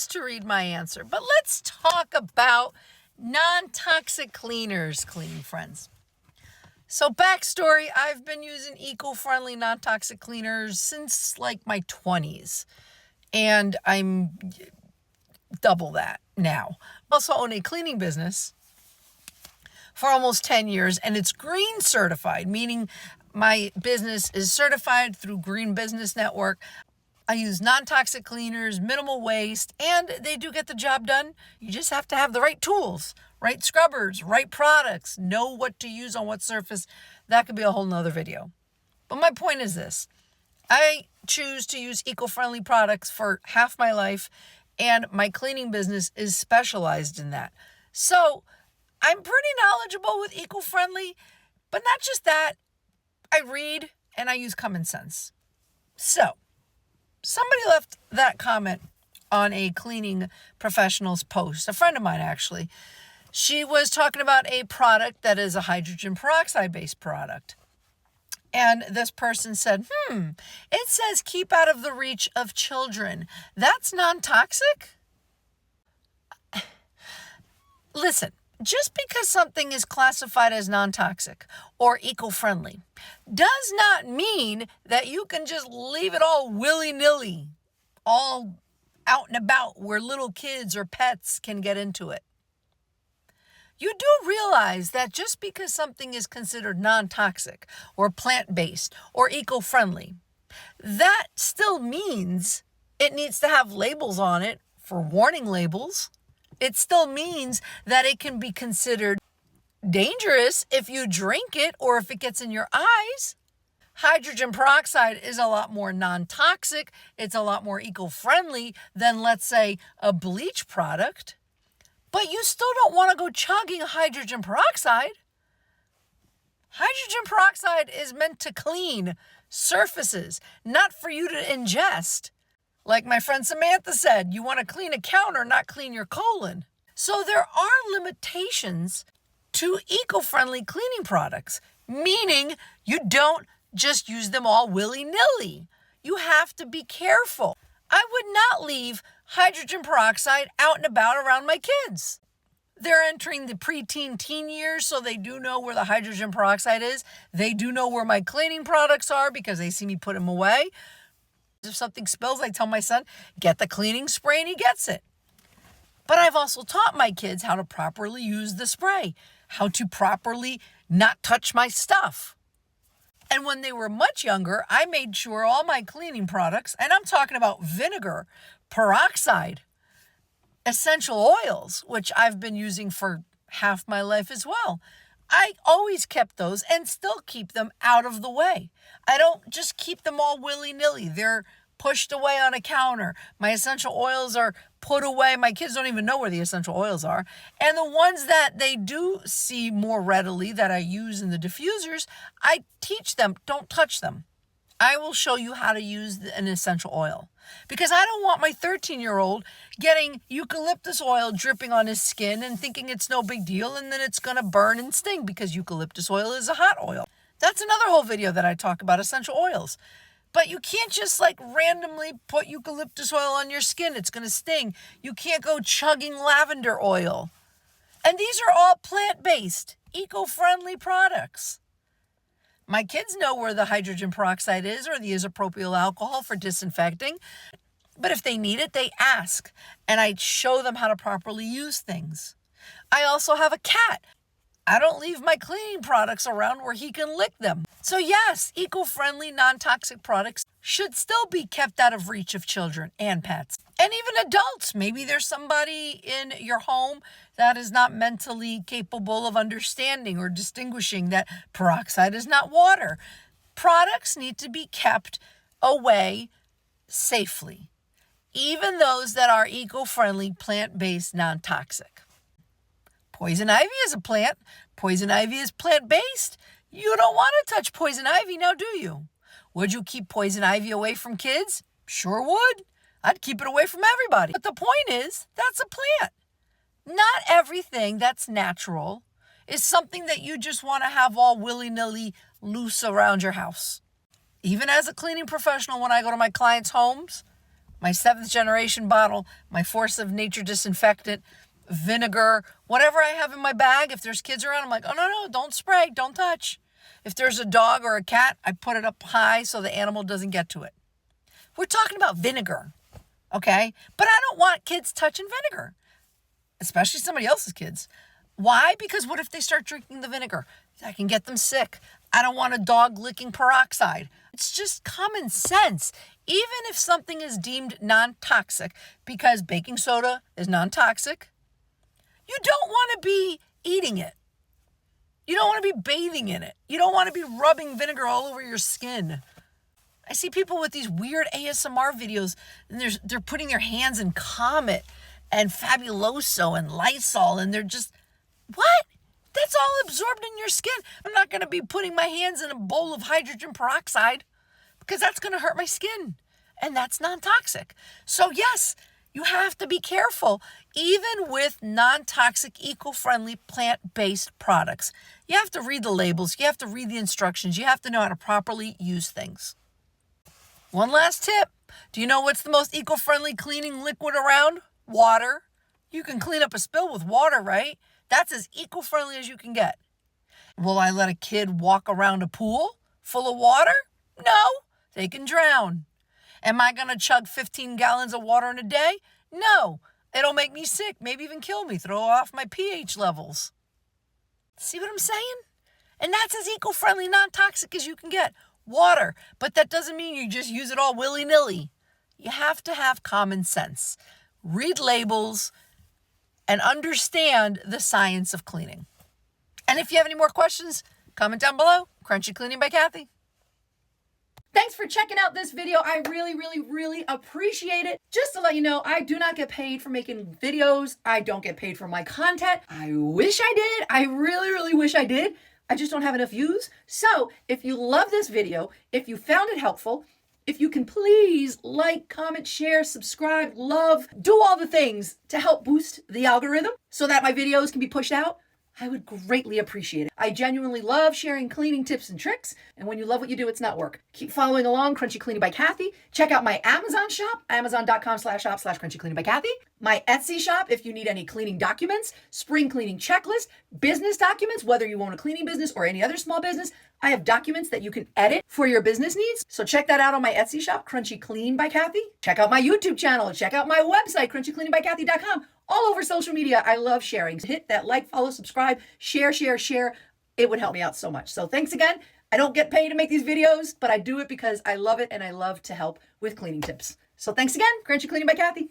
pause to read my answer. But let's talk about non-toxic cleaners, cleaning friends. So backstory, I've been using eco-friendly non-toxic cleaners since like my 20s. And I'm double that now. I also own a cleaning business for almost 10 years, and it's green certified, meaning my business is certified through Green Business Network. I use non-toxic cleaners, minimal waste, and they do get the job done. You just have to have the right tools, right scrubbers, right products, know what to use on what surface. That could be a whole nother video. But my point is this. I choose to use eco-friendly products for half my life, and my cleaning business is specialized in that. So I'm pretty knowledgeable with eco-friendly, but not just that. I read and I use common sense. So somebody left that comment on a cleaning professional's post, a friend of mine actually. She was talking about a product that is a hydrogen peroxide-based product. And this person said, it says keep out of the reach of children. That's non-toxic? Listen, just because something is classified as non-toxic or eco-friendly does not mean that you can just leave it all willy-nilly, all out and about where little kids or pets can get into it. You do realize that just because something is considered non-toxic or plant-based or eco-friendly, that still means it needs to have labels on it for warning labels. It still means that it can be considered dangerous if you drink it or if it gets in your eyes. Hydrogen peroxide is a lot more non-toxic. It's a lot more eco-friendly than, let's say, a bleach product. But you still don't want to go chugging hydrogen peroxide. Hydrogen peroxide is meant to clean surfaces, not for you to ingest. Like my friend Samantha said, you want to clean a counter, not clean your colon. So there are limitations to eco-friendly cleaning products, meaning you don't just use them all willy-nilly. You have to be careful. I would not leave hydrogen peroxide out and about around my kids. They're entering the preteen teen years, so they do know where the hydrogen peroxide is. They do know where my cleaning products are because they see me put them away. If something spills, I tell my son, get the cleaning spray, and he gets it. But I've also taught my kids how to properly use the spray, how to properly not touch my stuff. And when they were much younger, I made sure all my cleaning products, and I'm talking about vinegar, peroxide, essential oils, which I've been using for half my life as well. I always kept those and still keep them out of the way. I don't just keep them all willy-nilly. They're pushed away on a counter. My essential oils are put away. My kids don't even know where the essential oils are. And the ones that they do see more readily that I use in the diffusers, I teach them, don't touch them. I will show you how to use an essential oil. Because I don't want my 13-year-old getting eucalyptus oil dripping on his skin and thinking it's no big deal and then it's going to burn and sting because eucalyptus oil is a hot oil. That's another whole video that I talk about essential oils. But you can't just randomly put eucalyptus oil on your skin. It's going to sting. You can't go chugging lavender oil. And these are all plant-based, eco-friendly products. My kids know where the hydrogen peroxide is or the isopropyl alcohol for disinfecting. But if they need it, they ask. And I show them how to properly use things. I also have a cat. I don't leave my cleaning products around where he can lick them. So yes, eco-friendly, non-toxic products should still be kept out of reach of children and pets. And even adults. Maybe there's somebody in your home that is not mentally capable of understanding or distinguishing that peroxide is not water. Products need to be kept away safely. Even those that are eco-friendly, plant-based, non-toxic. Poison ivy is a plant. Poison ivy is plant-based. You don't want to touch poison ivy now, do you? Would you keep poison ivy away from kids? Sure would. I'd keep it away from everybody. But the point is, that's a plant. Not everything that's natural is something that you just want to have all willy-nilly loose around your house. Even as a cleaning professional, when I go to my clients' homes, my 7th generation bottle, my Force of Nature disinfectant, vinegar, whatever I have in my bag. If there's kids around, I'm like, oh, no, don't spray, don't touch. If there's a dog or a cat, I put it up high so the animal doesn't get to it. We're talking about vinegar, okay? But I don't want kids touching vinegar, especially somebody else's kids. Why? Because what if they start drinking the vinegar? That can get them sick. I don't want a dog licking peroxide. It's just common sense. Even if something is deemed non-toxic, because baking soda is non-toxic, you don't want to be eating it. You don't want to be bathing in it. You don't want to be rubbing vinegar all over your skin. I see people with these weird ASMR videos, and they're putting their hands in Comet and Fabuloso and Lysol, and they're just, what? That's all absorbed in your skin. I'm not going to be putting my hands in a bowl of hydrogen peroxide because that's going to hurt my skin, and that's non-toxic. So yes, you have to be careful, even with non-toxic, eco-friendly, plant-based products. You have to read the labels. You have to read the instructions. You have to know how to properly use things. One last tip. Do you know what's the most eco-friendly cleaning liquid around? Water. You can clean up a spill with water, right? That's as eco-friendly as you can get. Will I let a kid walk around a pool full of water? No, they can drown. Am I going to chug 15 gallons of water in a day? No, it'll make me sick, maybe even kill me, throw off my pH levels. See what I'm saying? And that's as eco-friendly, non-toxic as you can get. Water. But that doesn't mean you just use it all willy-nilly. You have to have common sense. Read labels and understand the science of cleaning. And if you have any more questions, comment down below. Crunchy Cleaning by Kathy. Thanks for checking out this video. I really appreciate it. Just to let you know, I do not get paid for making videos. I don't get paid for my content. I wish I did. I really wish I did. I just don't have enough views. So if you love this video, if you found it helpful, if you can please like, comment, share, subscribe, love, do all the things to help boost the algorithm so that my videos can be pushed out, I would greatly appreciate it. I genuinely love sharing cleaning tips and tricks. And when you love what you do, it's not work. Keep following along, Crunchy Cleaning by Kathy. Check out my Amazon shop, amazon.com/shop/Crunchy Cleaning by Kathy. My Etsy shop, if you need any cleaning documents, spring cleaning checklist, business documents, whether you own a cleaning business or any other small business, I have documents that you can edit for your business needs. So check that out on my Etsy shop, Crunchy Clean by Kathy. Check out my YouTube channel. Check out my website, crunchycleaningbyKathy.com. All over social media. I love sharing. Hit that like, follow, subscribe, share. It would help me out so much. So thanks again. I don't get paid to make these videos, but I do it because I love it and I love to help with cleaning tips. So thanks again, Crunchy Cleaning by Kathy.